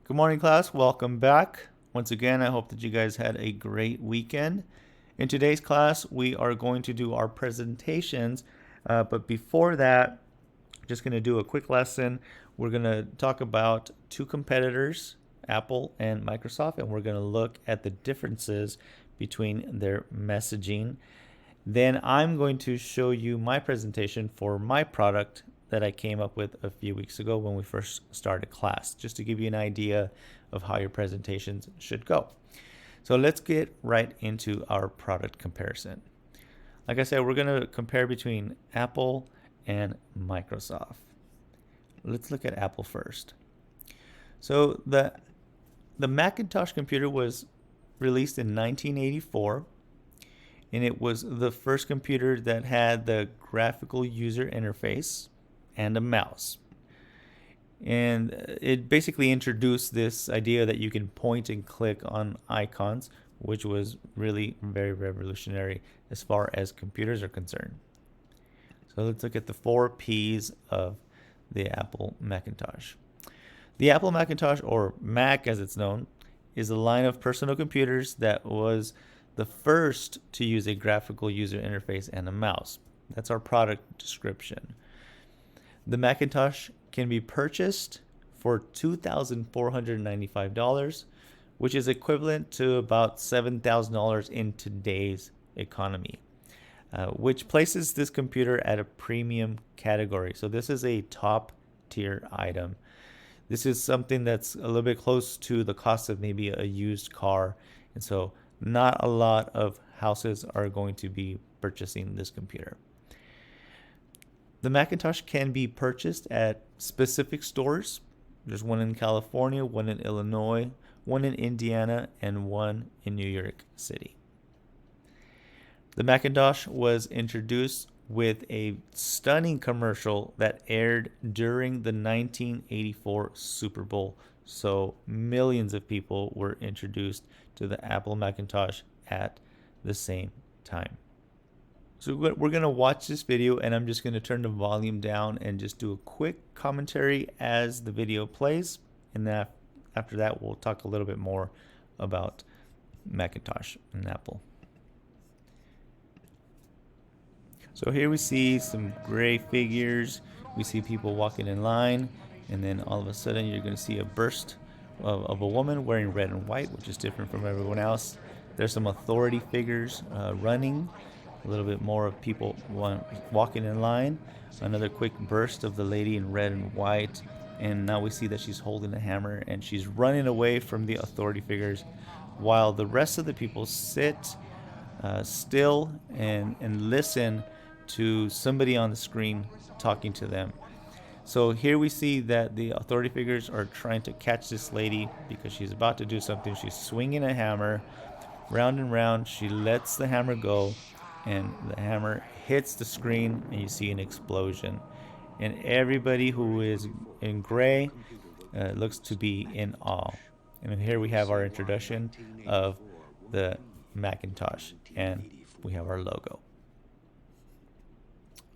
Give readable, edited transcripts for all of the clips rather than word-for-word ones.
Good morning, class. Welcome back. Once again, I hope that you guys had a great weekend. In today's class, we are going to do our presentations. But before that, just going to do a quick lesson. We're going to talk about two competitors, Apple and Microsoft, and we're going to look at the differences between their messaging. Then I'm going to show you my presentation for my product that I came up with a few weeks ago when we first started class, just to give you an idea of how your presentations should go. So let's get right into our product comparison. Like I said, we're going to compare between Apple and Microsoft. Let's look at Apple first. So the Macintosh computer was released in 1984, and it was the first computer that had the graphical user interface and a mouse. And it basically introduced this idea that you can point and click on icons, which was really very revolutionary as far as computers are concerned. So let's look at the 4 P's of the Apple Macintosh. The Apple Macintosh, or Mac as it's known, is a line of personal computers that was the first to use a graphical user interface and a mouse. That's our product description. The Macintosh can be purchased for $2,495, which is equivalent to about $7,000 in today's economy, which places this computer at a premium category. So this is a top tier item. This is something that's a little bit close to the cost of maybe a used car. And so not a lot of houses are going to be purchasing this computer. The Macintosh can be purchased at specific stores. There's one in California, one in Illinois, one in Indiana, and one in New York City. The Macintosh was introduced with a stunning commercial that aired during the 1984 Super Bowl. So millions of people were introduced to the Apple Macintosh at the same time. So we're going to watch this video, and I'm just going to turn the volume down and just do a quick commentary as the video plays. And then after that, we'll talk a little bit more about Macintosh and Apple. So here we see some gray figures. We see people walking in line, and then all of a sudden you're going to see a burst of a woman wearing red and white, which is different from everyone else. There's some authority figures running. A little bit more of people walking in line. Another quick burst of the lady in red and white. And now we see that she's holding a hammer and she's running away from the authority figures, while the rest of the people sit still and listen to somebody on the screen talking to them. So here we see that the authority figures are trying to catch this lady because she's about to do something. She's swinging a hammer round and round. She lets the hammer go, and the hammer hits the screen, and you see an explosion. And everybody who is in gray looks to be in awe. And here we have our introduction of the Macintosh, and we have our logo.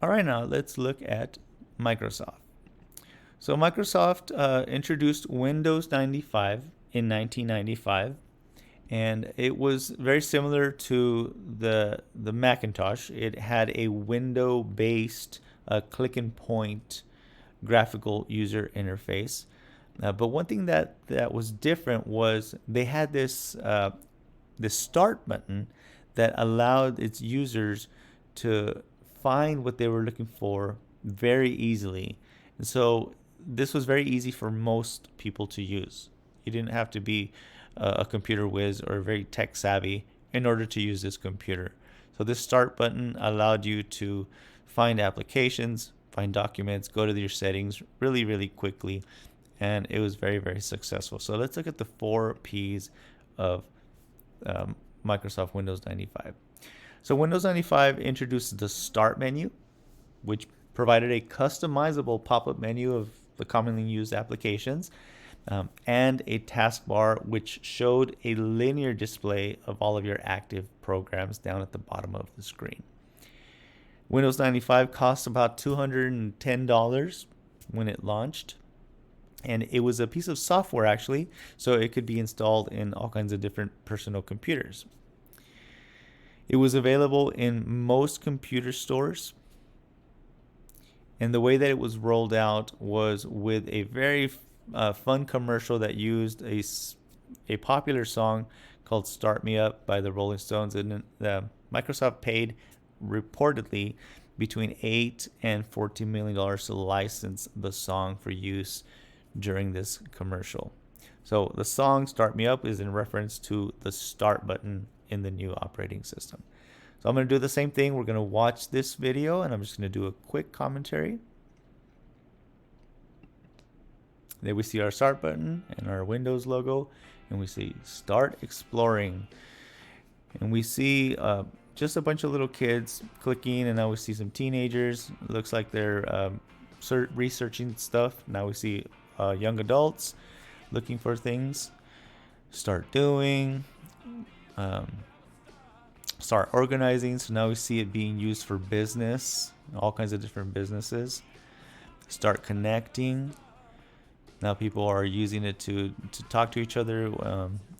All right, now let's look at Microsoft. So Microsoft introduced Windows 95 in 1995. And it was very similar to the Macintosh. It had a window-based click and point graphical user interface. But one thing that was different was they had this start button that allowed its users to find what they were looking for very easily. And so this was very easy for most people to use. You didn't have to be a computer whiz or very tech savvy in order to use this computer. So this start button allowed you to find applications, find documents, go to your settings really quickly, and it was very successful. So let's look at the 4 P's of Microsoft Windows 95. So Windows 95 introduced the Start menu, which provided a customizable pop-up menu of the commonly used applications. And a taskbar which showed a linear display of all of your active programs down at the bottom of the screen. Windows 95 cost about $210 when it launched. And it was a piece of software actually, so it could be installed in all kinds of different personal computers. It was available in most computer stores, and the way that it was rolled out was with a very fun commercial that used a popular song called "Start Me Up" by the Rolling Stones, and Microsoft paid reportedly between $8 and $14 million to license the song for use during this commercial. So the song "Start Me Up" is in reference to the start button in the new operating system. So I'm going to do the same thing. We're going to watch this video, and I'm just going to do a quick commentary. Then we see our start button and our Windows logo, and we see start exploring. And we see just a bunch of little kids clicking, and now we see some teenagers. It looks like they're researching stuff. Now we see young adults looking for things. Start doing. Start organizing. So now we see it being used for business, all kinds of different businesses. Start connecting. Now people are using it to talk to each other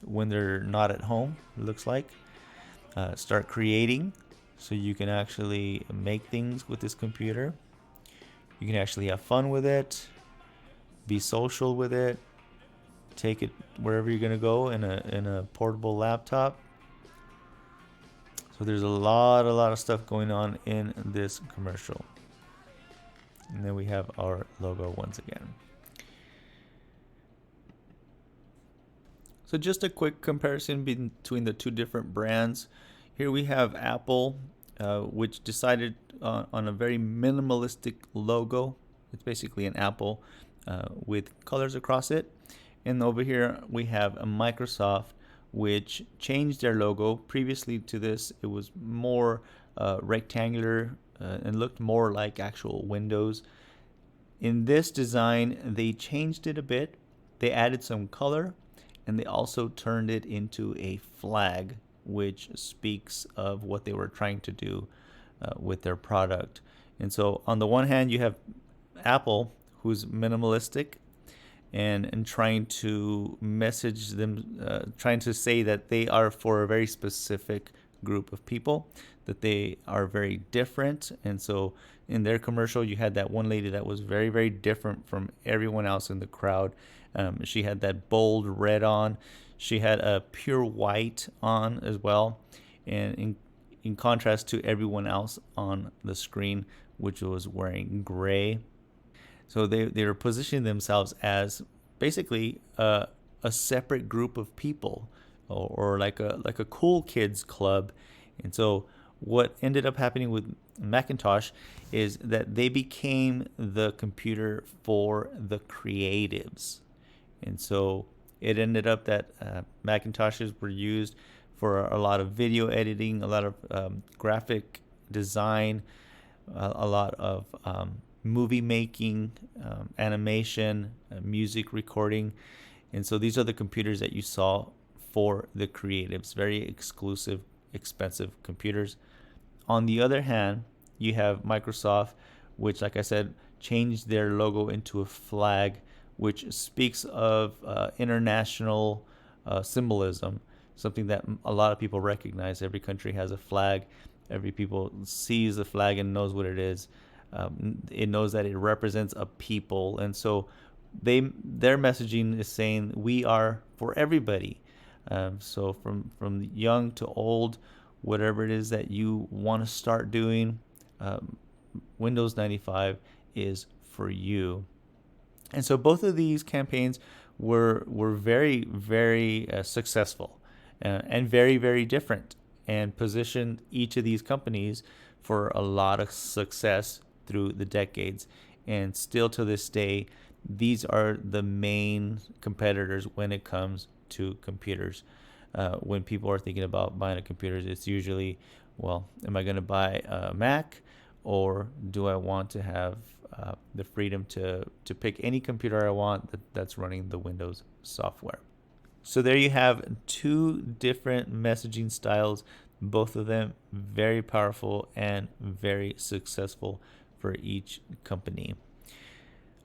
when they're not at home, it looks like. Start creating. So you can actually make things with this computer. You can actually have fun with it, be social with it, take it wherever you're going to go in a portable laptop. So there's a lot of stuff going on in this commercial. And then we have our logo once again. So just a quick comparison between the two different brands. Here we have Apple, which decided on a very minimalistic logo. It's basically an apple with colors across it. And over here we have a Microsoft, which changed their logo. Previously to this, it was more rectangular and looked more like actual Windows. In this design, they changed it a bit. They added some color, and they also turned it into a flag, which speaks of what they were trying to do with their product. And so on the one hand, you have Apple, who's minimalistic, and trying to message them, trying to say that they are for a very specific group of people, that they are very different. And so in their commercial, you had that one lady that was very, very different from everyone else in the crowd. She had that bold red on. She had a pure white on as well. And in contrast to everyone else on the screen, which was wearing gray. So they were positioning themselves as basically a separate group of people, or like a cool kids club. And so what ended up happening with Macintosh is that they became the computer for the creatives. And so it ended up that Macintoshes were used for a lot of video editing, a lot of graphic design, a lot of movie making, animation, music recording. And so these are the computers that you saw for the creatives, very exclusive, expensive computers. On the other hand, you have Microsoft, which, like I said, changed their logo into a flag, which speaks of international symbolism, something that a lot of people recognize. Every country has a flag. Every people sees the flag and knows what it is. It knows that it represents a people, and so their messaging is saying we are for everybody. So from young to old, whatever it is that you want to start doing, Windows 95 is for you. And so both of these campaigns were very, very successful and very, very different, and positioned each of these companies for a lot of success through the decades. And still to this day, these are the main competitors when it comes to computers. When people are thinking about buying a computer, it's usually, well, am I going to buy a Mac, or do I want to have the freedom to pick any computer I want that's running the Windows software? So there you have two different messaging styles, both of them very powerful and very successful for each company.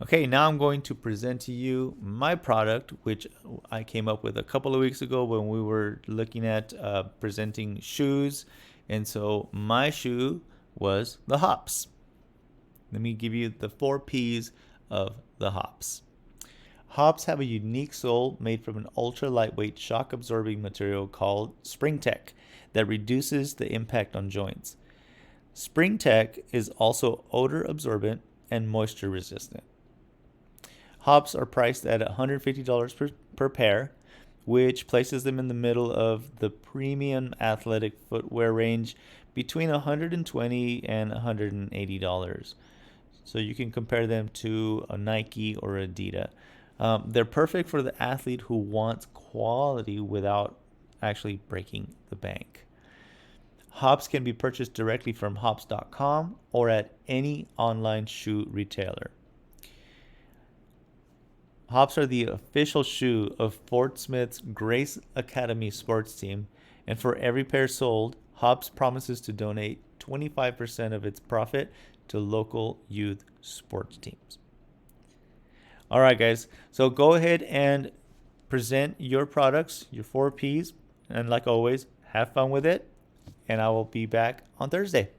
Okay, now I'm going to present to you my product, which I came up with a couple of weeks ago when we were looking at presenting shoes. And so my shoe was the Hops. Let me give you the 4 P's of the Hops. Hops have a unique sole made from an ultra lightweight shock absorbing material called Spring Tech that reduces the impact on joints. Spring Tech is also odor absorbent and moisture resistant. Hops are priced at $150 per pair, which places them in the middle of the premium athletic footwear range between $120 and $180. So you can compare them to a Nike or Adidas. They're perfect for the athlete who wants quality without actually breaking the bank. Hops can be purchased directly from hops.com or at any online shoe retailer. Hops are the official shoe of Fort Smith's Grace Academy sports team, and for every pair sold, Hops promises to donate 25% of its profit to local youth sports teams. All right, guys, so go ahead and present your products, your 4 Ps, and like always, have fun with it, and I will be back on Thursday.